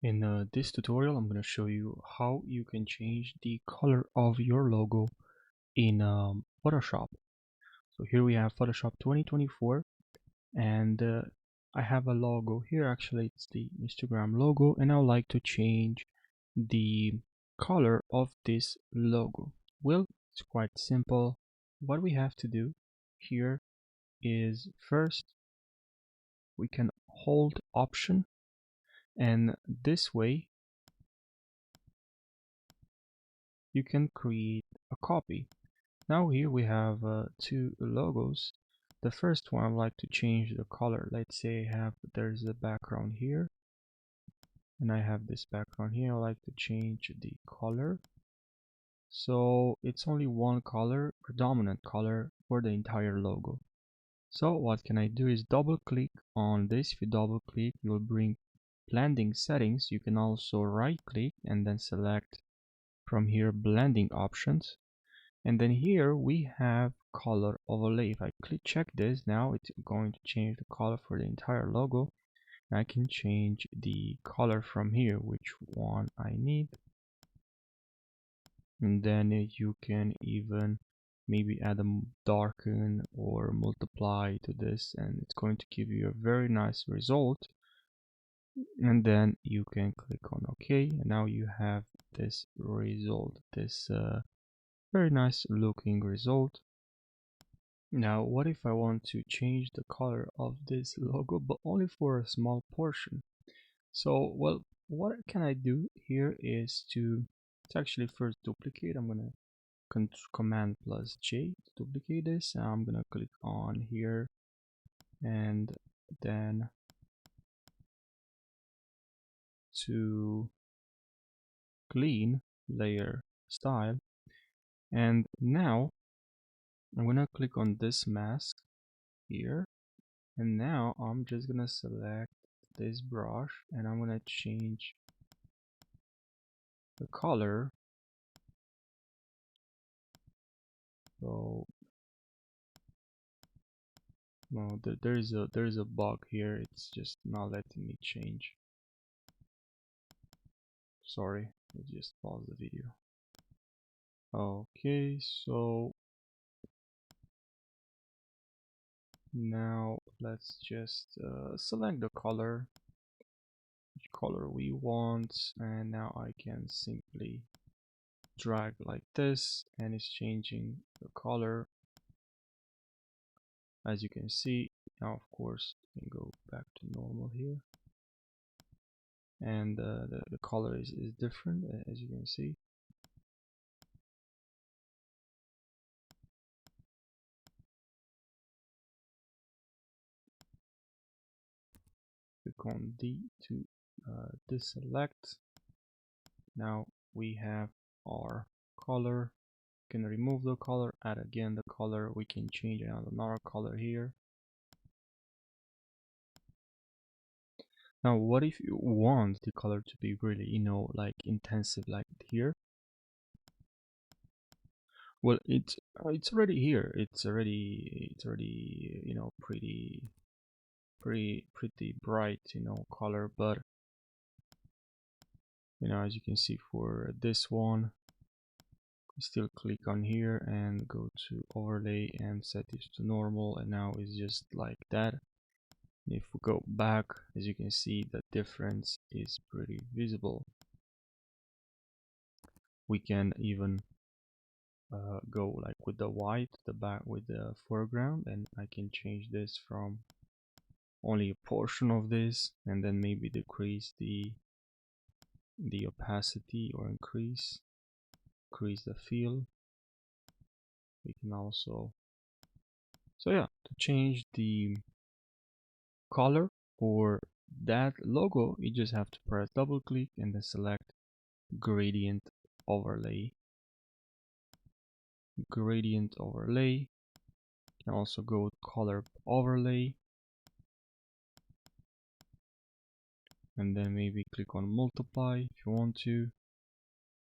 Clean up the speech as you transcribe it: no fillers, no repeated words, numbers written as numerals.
In this tutorial, I'm going to show you how you can change the color of your logo in Photoshop. So here we have Photoshop 2024, and I have a logo here. Actually, it's the Instagram logo, and I would like to change the color of this logo. Well, it's quite simple. What we have to do here is first we can hold Option, and this way you can create a copy. Now here we have two logos. The first one I'd like to change the color. Let's say there's a background here, and I have this background here. I like to change the color. So it's only one color, predominant color for the entire logo. So what can I do is double click on this. If you double click, you'll bring blending settings. You can also right click and then select from here blending options. And then here we have color overlay. If I check this, now it's going to change the color for the entire logo. And I can change the color from here, which one I need. And then you can even maybe add a darken or multiply to this, and it's going to give you a very nice result. And then you can click on OK, and now you have this result, this very nice looking result. Now, what if I want to change the color of this logo, but only for a small portion? So, well, what can I do here is to actually first duplicate. I'm gonna Command plus J to duplicate this. I'm gonna click on here and then to clean layer style. And now I'm gonna click on this mask here. And now I'm just gonna select this brush and I'm gonna change the color. So no, there's a bug here. It's just not letting me change. Sorry, I just pause the video. Okay, so now let's just select the color, which color we want, and now I can simply drag like this, and it's changing the color. As you can see, now of course we can go back to normal here, and the color is different, as you can see. Click on D to deselect. Now we have our color. We can remove the color, add again the color. We can change another color here. Now, what if you want the color to be really, like intensive, like here? Well, it's already here. It's already pretty bright, color. But as you can see for this one, still click on here and go to overlay and set this to normal, and now it's just like that. If we go back, as you can see, the difference is pretty visible. We can even go like with the white, the back with the foreground, and I can change this from only a portion of this, and then maybe decrease the opacity or increase the fill. We can also, so yeah, to change the color for that logo, you just have to press double click and then select gradient overlay. You can also go with color overlay, and then maybe click on multiply if you want to.